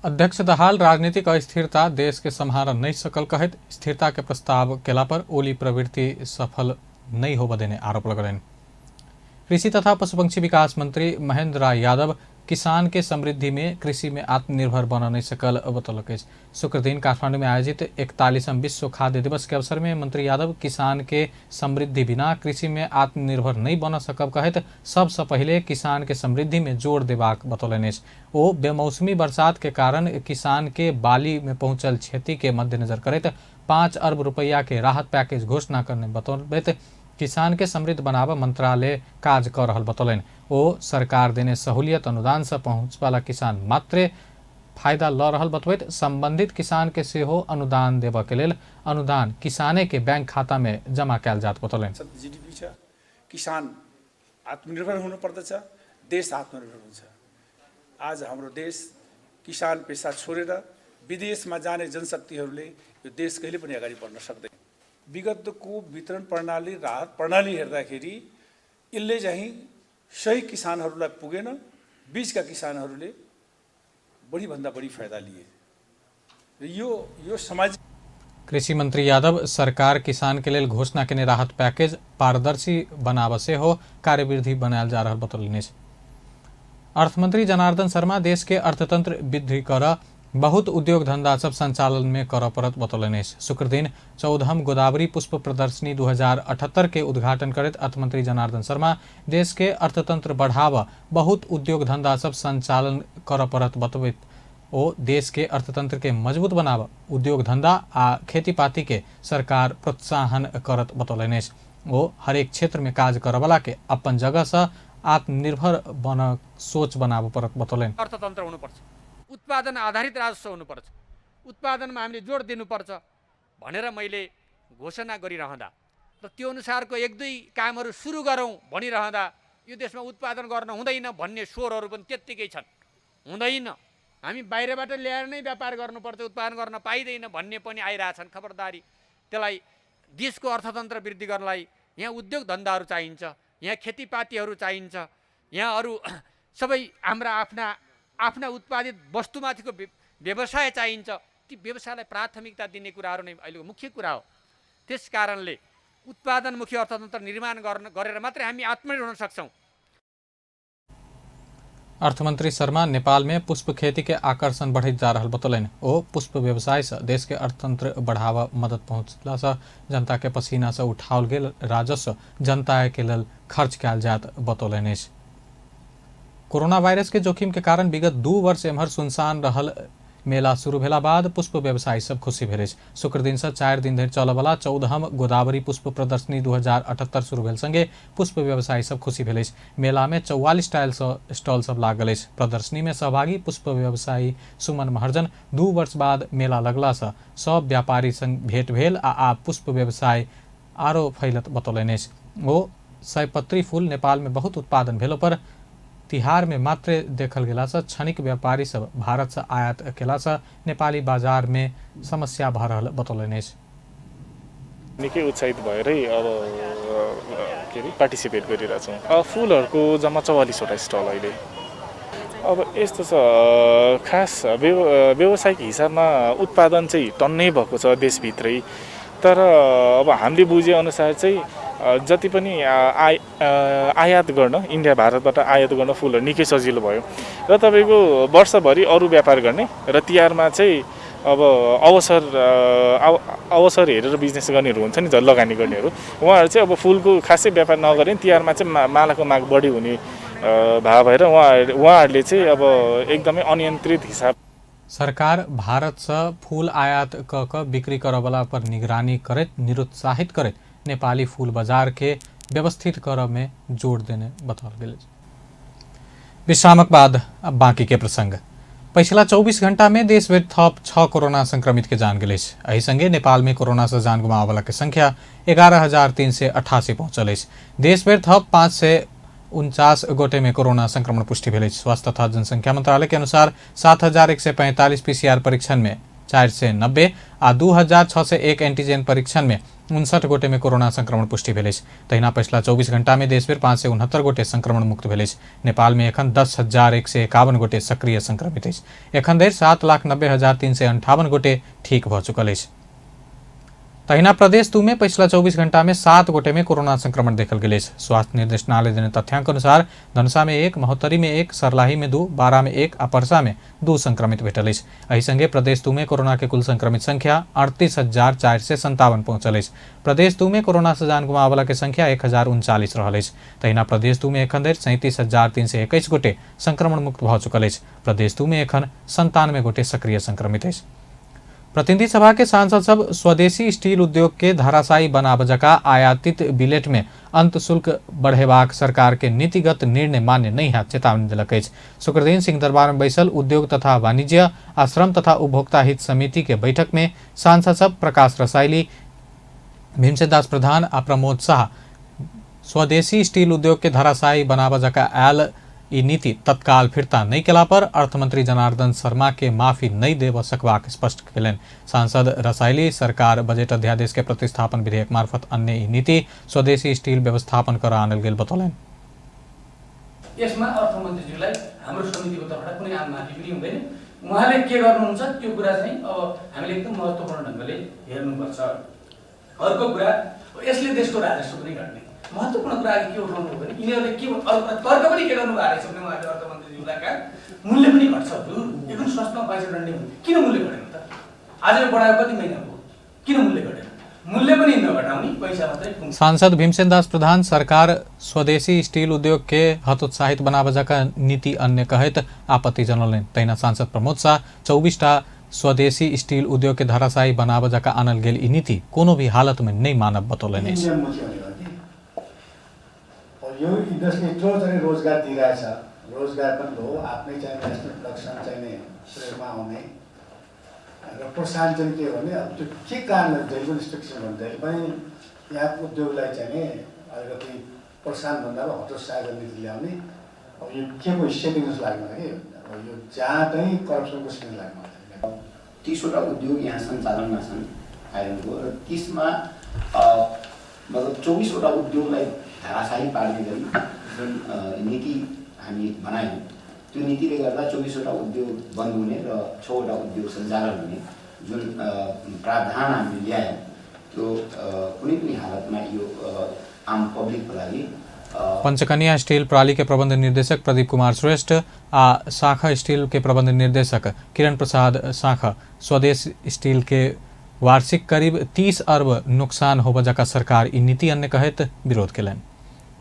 अध्यक्ष दाहाल राजनीतिक अस्थिरता देश के संहार नहीं सकल कहत स्थिरता के प्रस्ताव केला पर ओली प्रवृत्ति सफल नहीं हो देने आरोप लगलन। कृषि तथा पशुपक्षी विकास मंत्री महेंद्र राय यादव किसान के समृद्धि में कृषि में आत्मनिर्भर बन नहीं सकल बतौलक। शुक्र दिन काठमांडू में आयोजित 41वां विश्व खाद्य दिवस के अवसर में मंत्री यादव किसान के समृद्धि बिना कृषि में आत्मनिर्भर नहीं बन सकब कहत सबसे पहले किसान के समृद्धि में जोर देबाक बतौलन। ओ बेमौसमी बरसात के कारण किसान के बाली में पहुंचल क्षति के मद्देनजर करत 5 अरब रुपया के राहत पैकेज घोषणा करने बतौलत किसान के समृद्ध बनावा मंत्रालय काज कर रहल बतौलन। ओ सरकार देने सहूलियत अनुदान से पहुंच वाला किसान मात्र फायदा ल रहल बतौत संबंधित किसान के सेहो अनुदान देव के लेल अनुदान किसाने के बैंक खाता में जमा कैल जात बतौलन। जीडीपी छ, किसान आत्मनिर्भर हुनु पर्दछ, देश आत्मनिर्भर हुन्छ। आज हाम्रो देश किसान पेसा छोडेर विदेशमा जाने जनशक्तिहरूले यो देश कहिले पनि अगाडि बढ्न सक्दैन। विगतको वितरण प्रणाली, राहत प्रणाली हेर्दाखेरि यसले चाहिँ सही किसानहरूलाई पुगेन, बीचका किसानहरूले बढी भन्दा बढी फाइदा लिए र यो समाज। कृषि मंत्री यादव सरकार किसान के लिए घोषणा के राहत पैकेज पारदर्शी बनावे से हो कार्यविधि बनायल जा रहा बतौलनि। अर्थमंत्री जनार्दन शर्मा देश के अर्थतंत्र वृद्धि कर बहुत उद्योग धंधा सब संचालन में कर परत बतौलनि। शुक्र दिन 14वीं गोदावरी पुष्प प्रदर्शनी 2078 के उद्घाटन करत अर्थमंत्री जनार्दन शर्मा देश के अर्थतंत्र बढ़ावा बहुत उद्योग धंधा सब संचालन कर परत बतौत ओ देश के अर्थतंत्र के मजबूत बनावा उद्योग धंधा आ खेती पाती के सरकार प्रोत्साहन करत बतौलनि। ओ हरेक क्षेत्र में काज करवाला के अपन जगह से आत्मनिर्भर बन सोच बनाव परत बतौलनि। अर्थतन्त्र हुनुपर्छ, उत्पादन आधारित राजस्व हुनुपर्छ, उत्पादनमा हामीले जोड दिनुपर्छ भनेर मैले घोषणा गरिरहँदा र त्यो अनुसारको एक दुई कामहरू सुरु गरौँ भनिरहँदा यो देशमा उत्पादन गर्न हुँदैन भन्ने स्वरहरू पनि त्यत्तिकै छन्। हुँदैन, हामी बाहिरबाट ल्याएर नै व्यापार गर्नुपर्छ, उत्पादन गर्न पाइँदैन भन्ने पनि आइरहेछन् खबरदारी। त्यसलाई देशको अर्थतन्त्र वृद्धि गर्नलाई यहाँ उद्योग धन्दाहरू चाहिन्छ, यहाँ खेतीपातीहरू चाहिन्छ, यहाँ अरू सबै हाम्रा आफ्ना उत्पादित वस्तुमाथिको व्यवसाय चाहिन्छ। ती व्यवसायलाई प्राथमिकता दिने कुराहरू नै अहिलेको मुख्य कुरा हो। त्यस कारणले उत्पादनमुखी अर्थतन्त्र निर्माण गरेर मात्रै हामी आत्मनिर्भर हुन सक्छौँ। अर्थमंत्री शर्मा नेपाल में पुष्प खेती के आकर्षण बढ़ जा रहा बतौलनि। ओ पुष्प व्यवसाय से देश के अर्थतंत्र बढ़ावा मदद पहुँचला से जनता के पसीना से उठाओल गेल राजस्व जनता के लेल खर्च कयल जात बतौलनि। कोरोना वायरस के जोखिम के कारण विगत 2 वर्ष एम्हर सुनसान रहल मेला शुरू भेला बाद पुष्प व्यवसायी सब खुशी भेल। शुक्र दिन से 4 दिन धरि चलय वाला 14वीं गोदावरी पुष्प प्रदर्शनी 2078 शुरू भेल संगे पुष्प व्यवसायी सब खुशी भेल। मेला में 44 स्टॉल सब लागल। प्रदर्शनी में सहभागी पुष्प व्यवसायी सुमन महर्जन 2 वर्ष बाद मेला लगला से सब व्यापारी संग भेंट भेल आ पुष्प व्यवसाय आरो फैलत बतौलनि। वो सयपत्री फूल नेपाल में बहुत उत्पादन भेलो पर तिहार में मात्र देखल गेला से क्षणिक व्यापारी सब भारत से आयात केला से नेपाली बाजार में समस्या भ रहल बतौलनि। निकै उत्साहित भएरै अब के अरे पार्टिसिपेट गरिरहेछौँ। अब फुलहरूको जम्मा 44वटा स्टल अहिले। अब यस्तो छ खास व्यावसायिक हिसाबमा उत्पादन चाहिँ टन्नै भएको छ देशभित्रै। तर अब हामीले बुझे अनुसार चाहिँ जति पनि आयात गर्न इन्डिया भारतबाट आयात गर्न फुलहरू निकै सजिलो भयो र तपाईँको वर्षभरि अरू व्यापार गर्ने र तिहारमा चाहिँ अब अवसर हेरेर बिजनेस गर्नेहरू हुन्छ नि लगानी गर्नेहरू उहाँहरू चाहिँ अब फुलको खासै व्यापार नगरे तिहारमा चाहिँ मालाको माग बढी हुने भाव भएर उहाँहरूले चाहिँ अब एकदमै अनियन्त्रित हिसाब। सरकार भारत से फूल आयात क बिक्री करवला पर निगरानी करत निरुत्साहित करत नेपाली फूल बाजार के व्यवस्थित कर में जोड़ देने बताओल गेल। विश्रामक बाद अब बाकी के प्रसंग। पिछला 24 घंटा में देश भर थप 6 कोरोना संक्रमित के जान गेल। एहि संगे नेपाल में कोरोना से जान गुमावला के संख्या 11,388 पहुंचल। देश भर थप 549 गोटे में कोरोना संक्रमण पुष्टि भेल। स्वास्थ्य तथा जनसंख्या मंत्रालय के अनुसार 7,145 पीसीआर परीक्षण में 490 आ 2,601 एंटीजन परीक्षण में 59 गोटे में कोरोना संक्रमण पुष्टि भेल। तहिना पिछला 24 घंटा में देशभर 569 गोटे संक्रमण मुक्त भेल। नेपाल में एखन 10,151 गोटे सक्रिय संक्रमित अछि। एखन धरि 7,90,358 गोटे ठीक भ चुकल अछि। तहिना प्रदेश 2 में पिछला 24 घंटा में 7 गोटे में कोरोना संक्रमण देखल गेल। स्वास्थ्य निर्देशनालय देने तथ्यांक अनुसार धनुषा में 1, महोत्तरी में 1, सर्लाही में 2, बारा में 1 आ परसा में 2 संक्रमित भेटल अछि। एहि संगे प्रदेश 2 में कोरोना के कुल संक्रमित संख्या 38,457 पहुंचल अछि। प्रदेश 2 में कोरोना से जान गुमावला के संख्या 1,039 रहल अछि। तहिना प्रदेश 2 में एखन धरि 37,321 गोटे संक्रमण मुक्त भ चुकल अछि। प्रदेश 2 में एखन 97 गोटे सक्रिय संक्रमित अछि। प्रतिनिधि सभा के सांसद सब स्वदेशी स्टील उद्योग के धराशायी बनाब जका आयातित बिलेट में अंत शुल्क बढ़ेबाक सरकार के नीतिगत निर्णय मान्य नहीं है चेतावनी दिलक अछि। शुक्र दिन सिंहदरबार में बैसल उद्योग तथा वाणिज्य आ श्रम तथा उपभोक्ता हित समिति के बैठक में सांसद सब प्रकाश रसाइली, भीमसेन दास प्रधान आ प्रमोद शाह स्वदेशी स्टील उद्योग के धराशायी बनाब जका आयल ई नीति तत्काल फिरता नहीं केला पर अर्थमंत्री जनार्दन शर्मा के माफी नहीं देव सकबाक स्पष्ट केलनि। सांसद रसाइली सरकार बजट अध्यादेश के प्रतिस्थापन विधेयक मार्फत अन्य ई नीति स्वदेशी स्टील व्यवस्थापन कर आनल गेल बतौलनि। यसमा अर्थमन्त्रीज्यूलाई हाम्रो समितिको तर्फबाट कुनै माफी पनि हुँदैन। उहाँले के गर्नुहुन्छ त्यो कुरा चाहिँ अब हामीले एकदम महत्त्वपूर्ण ढङ्गले हेर्नुपर्छ। अर्को कुरा यसले देशको राजस्व पनि घट्ने महत्त्वपूर्ण कुरा के उठाउनु हो भने यिनीहरूले के अर्को तर्क पनि के गर्नु भएको रहेछ भने उहाँले अर्थमन्त्रीज्यूलाई का मूल्य पनि घट्छ हजुर, एकदम सस्तोमा पैसा डन्डी किन मूल्य घटेन त? आज बढायो कति महिना भयो, किन मूल्य घटेन? मूल्य पनि नघटाउने, पैसा मात्रै। सांसद भीमसेन दास प्रधान सरकार स्वदेशी स्टील उद्योग के हतोत्साहित बनावजा का नीति अन्य कहत आपत्ति जनौलेन। तैना सांसद प्रमोद शाह 24टा स्वदेशी स्टील उद्योग के धराशायी बनावजा का आनल गेल ई नीति कोनो भी हालत में नहीं मानव बतौलेन। यो इन्डस्ट्री यत्रो चाहिँ रोजगार दिइरहेछ, रोजगार पनि हो, आफ्नै चाहिँ नेसनल प्रोडक्सन चाहिँ प्रयोगमा आउने र प्रोत्साहन चाहिँ के भने अब त्यो के कारणले जहिले पनि रिस्ट्रिक्सन भन्छ, जहिले पनि यहाँको उद्योगलाई चाहिँ अलिकति प्रोत्साहन भन्दा पनि हतोत्साह गर्ने नीति ल्याउने। अब यो के को सेटिङ जस्तो लाग्यो मलाई कि अब यो जहाँ चाहिँ करप्सनको सेटिङ लाग्यो मलाई। 30वटा उद्योग यहाँ सञ्चालनमा छन् आइरनको र 30मा मतलब 24वटा उद्योगलाई धराशायी पार्ने गरी जुन नीति हामी बनायौँ त्यो नीतिले गर्दा 24वटा उद्योग बन्द हुने र 6वटा उद्योग सञ्चालन हुने जुन प्रावधान हामीले ल्यायौँ त्यो कुनै पनि हालतमा यो आम पब्लिकको लागि। पंचकन्या स्टील प्रणाली के प्रबंध निर्देशक प्रदीप कुमार श्रेष्ठ आ शाखा स्टील के प्रबंध निर्देशक किरण प्रसाद शाखा स्वदेश स्टील के वार्षिक करीब 30 अरब नुकसान हो बजा का सरकार ई नीति अन्य कहत विरोध केलन।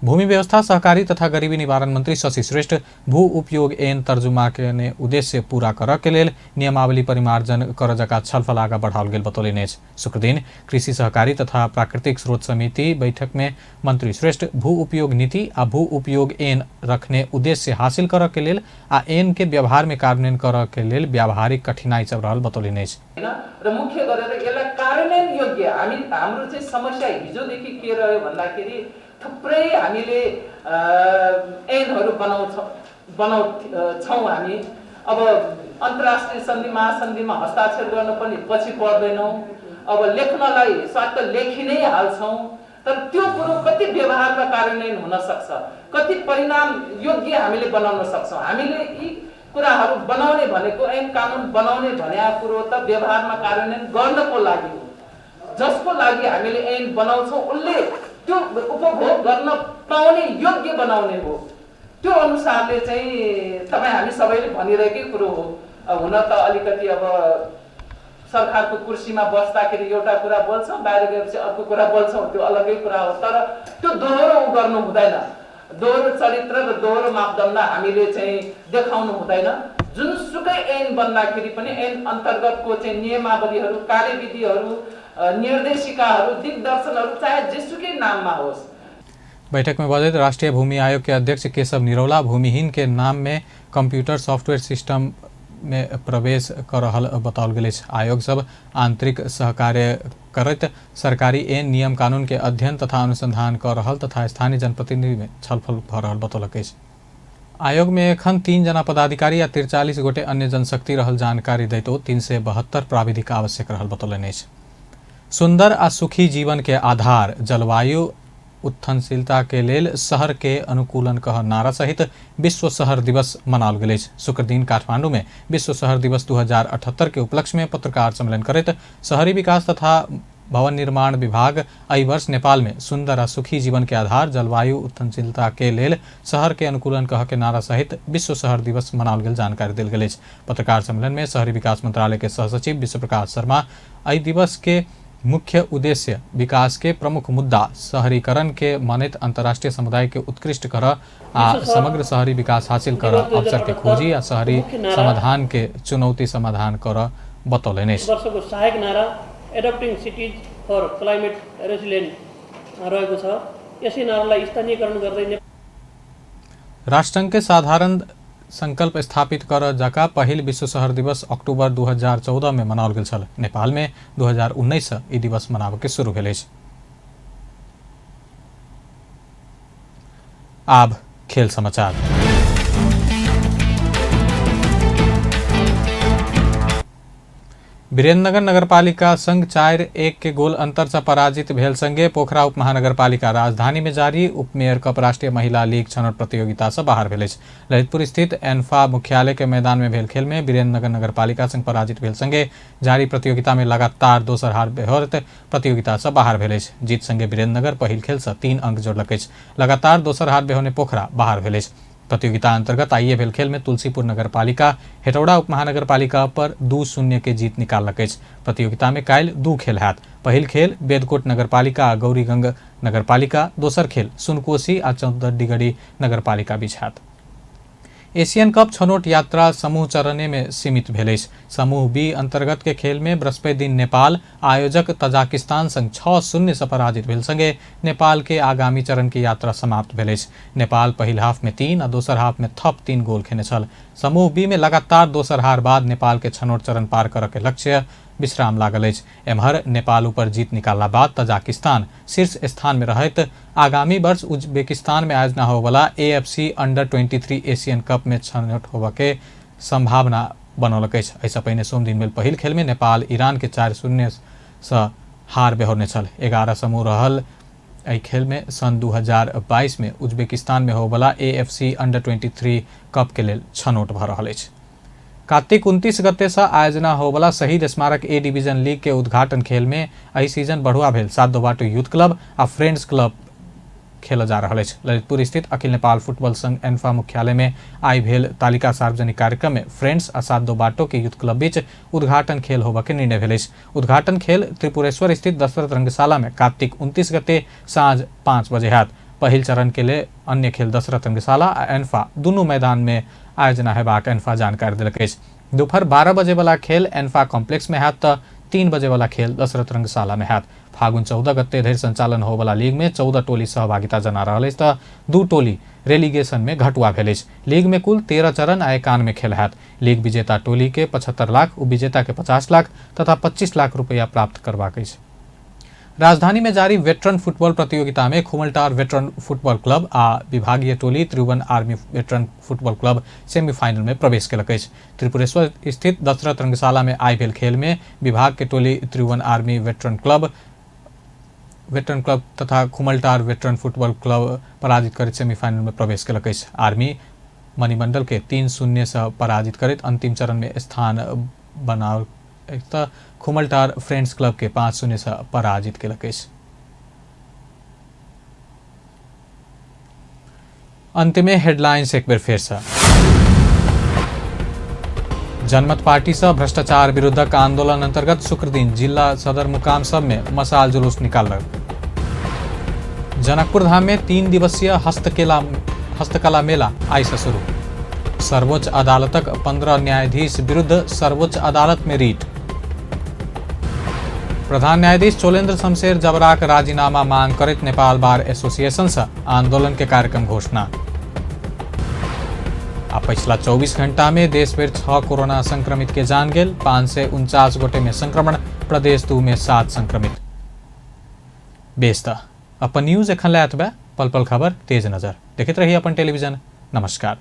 भूमि व्यवस्था सहकारी तथा गरीबी निवारण मंत्री शशि श्रेष्ठ भू उपयोग एन तर्जुमा के ने उद्देश्य पूरा कर के लेल नियमावली परिमार्जन कर जका छलफल आगा बढ़ाओल गेल बतौलेन। शुक्र दिन कृषि सहकारी तथा प्राकृतिक स्रोत समिति बैठक में मंत्री श्रेष्ठ भू उपयोग नीति आ भू उपयोग एन रखने उद्देश्य हासिल कर के लेल आ एन के व्यवहार में कार्यान्वयन कर के लेल व्यावहारिक कठिनाई चल रहल बतौलेन। र मुख्य गरेर यसलाई कार्यान्वयन योग्य हाम्रो चाहिँ समस्या हिजोदेखि के रह्यो भन्दाखेरि थुप्रै हामीले ऐनहरू बनाउँछौँ हामी। अब अन्तर्राष्ट्रिय सन्धि महासन्धिमा हस्ताक्षर गर्न पनि पछि पर्दैनौँ, अब लेख्नलाई स्वात्त लेखि नै हाल्छौँ, तर त्यो कुरो कति व्यवहारमा कार्यान्वयन हुन सक्छ, कति परिणाम योग्य हामीले बनाउन सक्छौँ। हामीले यी कुराहरू बनाउने भनेको ऐन कानुन बनाउने भने कुरो त व्यवहारमा कार्यान्वयन गर्नको लागि हो। जसको लागि हामीले ऐन बनाउँछौँ उसले त्यो उपभोग गर्न पाउने योग्य बनाउने हो। त्यो अनुसारले चाहिँ तपाईँ हामी सबैले भनिरहेकै कुरो हो। हुन त अलिकति अब सरकारको कुर्सीमा बस्दाखेरि एउटा कुरा बोल्छौँ, बाहिर गएपछि अर्को कुरा बोल्छौँ, त्यो अलगै कुरा हो। तर त्यो दोहोरो गर्नु हुँदैन, दोहोरो चरित्र र दोहोरो मापदण्ड हामीले चाहिँ देखाउनु हुँदैन। जुनसुकै ऐन बन्दाखेरि पनि ऐन अन्तर्गतको चाहिँ नियमावलीहरू, कार्यविधिहरू, निर्देशिकाहरू, दिग्दर्शनहरू चाहे जेसुकै नाममा होस्। बैठक में बजट राष्ट्रीय भूमि आयोग के अध्यक्ष केशव निरौला भूमिहीन के नाम में कंप्यूटर सॉफ्टवेयर सिस्टम में प्रवेश कर रहल बताओल गेल। आयोग सब आंतरिक सहकार्य करत सरकारी एन नियम कानून के अध्ययन तथा अनुसंधान कर रहल तथा स्थानीय जनप्रतिनिधि में छलफल भ रहल बतौलक। आयोग में एखन 3 जना पदाधिकारी या 43 गोटे अन्य जनशक्ति रहल जानकारी दैतो 372 प्राविधिक आवश्यक रहल बतौलन। सुंदर आ सुखी जीवन के आधार जलवायु उत्थनशीलता के लेल शहर के अनुकूलन कह नारा सहित विश्व शहर दिवस मनाओल गेल। शुक्र दिन काठमांडू में विश्व शहर दिवस 2078 के उपलक्ष्य में पत्रकार सम्मेलन करत शहरी विकास तथा भवन निर्माण विभाग एहि वर्ष नेपाल में सुंदर आ सुखी जीवन के आधार जलवायु उत्थनशीलता के लेल शहर के अनुकूलन कह के नारा सहित विश्व शहर दिवस मनाओल गेल जानकारी देल गेल। पत्रकार सम्मेलन में शहरी विकास मंत्रालय के सहसचिव विश्व प्रकाश शर्मा एहि दिवस के मुख्य उद्देश्य विकास के प्रमुख मुद्दा शहरीकरण के मानित अंतर्राष्ट्रीय समुदाय के उत्कृष्ट कर आ समग्र शहरी विकास हासिल कर अवसर के खोजी आ शहरी समाधान के चुनौती समाधान कर बतौलन। वर्षको सहायक नारा एडप्टिङ सिटीज फर क्लाइमेट रेसिलिएन्ट रहेको छ। यसै नारालाई स्थानीयकरण गर्दै राष्ट्रसंघ के साधारण संकल्प स्थापित कर जका पहिल विश्व शहर दिवस अक्टूबर 2014 में मनाओल गेल छल। नेपाल में 2019 से ई दिवस मनावे के शुरू भेल। आब खेल समाचार। वीरेन्द्रनगर नगरपालिका संघ 4-1 के गोल अंतर से पराजित भेल संगे पोखरा उपमहानगरपालिका राजधानी में जारी उपमेयर कप राष्ट्रीय महिला लीग छनौट प्रतियोगिता से बाहर भेल। ललितपुर स्थित एनफा मुख्यालय के मैदान में भेल खेल में वीरेन्द्रनगर नगरपालिका संघ पराजित भेल संगे जारी प्रतियोगिता में लगातार दोसर हार बेहोरत प्रतियोगिता से बाहर भेल। जीत संगे वीरेन्द्रनगर पहिल खेल से 3 अंक जोड़लक। लगातार दोसर हार बेहोने पोखरा बाहर भेल। प्रतियोगिता अंतर्गत आइए भेल खेल में तुलसीपुर नगरपालिका हेटौड़ा उपमहानगरपालिका पर 2-0 के जीत निकाललक। प्रतियोगिता में काल्हि 2 खेल हैत। पहिल खेल बेदकोट नगरपालिका आ गौरीगंज नगरपालिका, दोसर खेल सुनकोशी आ चौदडीगढ़ी नगरपालिका बीच हैत। एशियन कप छनौट यात्रा समूह चरण में सीमित भेल। समूह बी अंतर्गत के खेल में बृहस्पति दिन नेपाल आयोजक तजाकिस्तान संग 6-0 से पराजित भेल संगे नेपाल के आगामी चरण की यात्रा समाप्त भेल। नेपाल पहिल हाफ में 3 आ दोसर हाफ में थप 3 गोल खेने छल। समूह बी में लगातार दोसर हार बाद नेपाल के छनौट चरण पार करऽ के लक्ष्य विश्राम लागल। एम्हर नेपाल ऊपर जीत निकालला बाद तजाकिस्तान शीर्ष स्थान में रहत आगामी वर्ष उज्बेकिस्तान में आयोजना होवला AFC अंडर-23 एशियन कप में छनौट होबे के संभावना बनौलक। ऐसा पहिने सोम दिन भेल पहिल खेल में नेपाल ईरान के 4-0 से हार बेहोरने छल। 11 समूह रहल एहि खेल में सन 2022 में उज्बेकिस्तान में होवला AFC अंडर-23 कप के लेल छनौट भ रहल अछि। कार्तिक 29 गते से आयोजना होवला शहीद स्मारक A डिवीजन लीग के उद्घाटन खेल में एहि सीजन बढ़ुआ भेल 7 बाटो यूथ क्लब आ फ्रेंड्स क्लब खेल जा रहा है। ललितपुर स्थित अखिल नेपाल फुटबॉल संघ एनफा मुख्यालय में आई भेल तालिका सार्वजनिक कार्यक्रम में फ्रेंड्स आ 7 बाटो के यूथ क्लब बीच उद्घाटन खेल होबे के निर्णय भेल। उद्घाटन खेल त्रिपुरेश्वर स्थित दशरथ रंगशाला में कार्तिक 29 गते साँझ 5 बजे हैत। पहिल चरण के लिए अन्य खेल दशरथ रंगशाला आ एनफा दुनू मैदान में आयोजना हेबाक एनफा जानकारी दिलक। दोपहर 12 बजे वाला खेल एनफा कॉम्प्लेक्स में हैत तो 3 बजे वाला खेल दशरथ रंगशाला में हैत। फागुन 14 गते धरि संचालन होवला लीग में 14 टोली सहभागिता जना रहल तो 2 टोली रेलीगेशन में घटुआ भेल। लीग में कुल 13 चरण आ 91 खेल हैत। लीग विजेता टोली के 75 लाख, उपविजेता के 50 लाख तथा 25 लाख रुपया प्राप्त करबाक अछि। राजधानी में जारी वेटरन फुटबॉल प्रतियोगिता में खुमलटार वेटरन फुटबॉल क्लब आ विभागीय टोली Tribhuvan army veteran football club semifinal में प्रवेश केलक। त्रिपुरेश्वर स्थित दशरथ रंगशाला में आई भेल खेल में विभाग के टोली त्रिभुवन आर्मी वेटरन क्लब तथा खुमलटार वेटरन फुटबॉल क्लब पराजित कर सेमीफाइनल में प्रवेश केलक। आर्मी मणिमंडल के 3-0 से पराजित कर अंतिम चरण में स्थान बनाओ खुमलटार फ्रेंड्स क्लब के 5-0 से पराजित केलक। अंत में हेडलाइंस एक बेर फिर से। जनमत पार्टी से भ्रष्टाचार विरुद्धक आंदोलन अंतर्गत शुक्र दिन जिला सदर मुकाम सब में मशाल जुलूस निकालक। जनकपुर धाम में 3 दिवसीय हस्तकला मेला आई से शुरू। सर्वोच्च अदालतक 15 न्यायाधीश विरुद्ध सर्वोच्च अदालत में रीट। प्रधान न्यायाधीश चोलेन्द्र शमशेर जबराक राजीनामा मांग करत नेपाल बार एसोसिएशन से आंदोलन के कार्यक्रम घोषणा। आ पिछला 24 घंटा में देश भर 6 कोरोना संक्रमित के जान गेल। 549 गोटे में संक्रमण, प्रदेश 2 में 7 संक्रमित। बेस्ता अपन न्यूज एखन लायत बा पल पल खबर तेज नजर देखते रहिए अपन टेलीविजन। नमस्कार।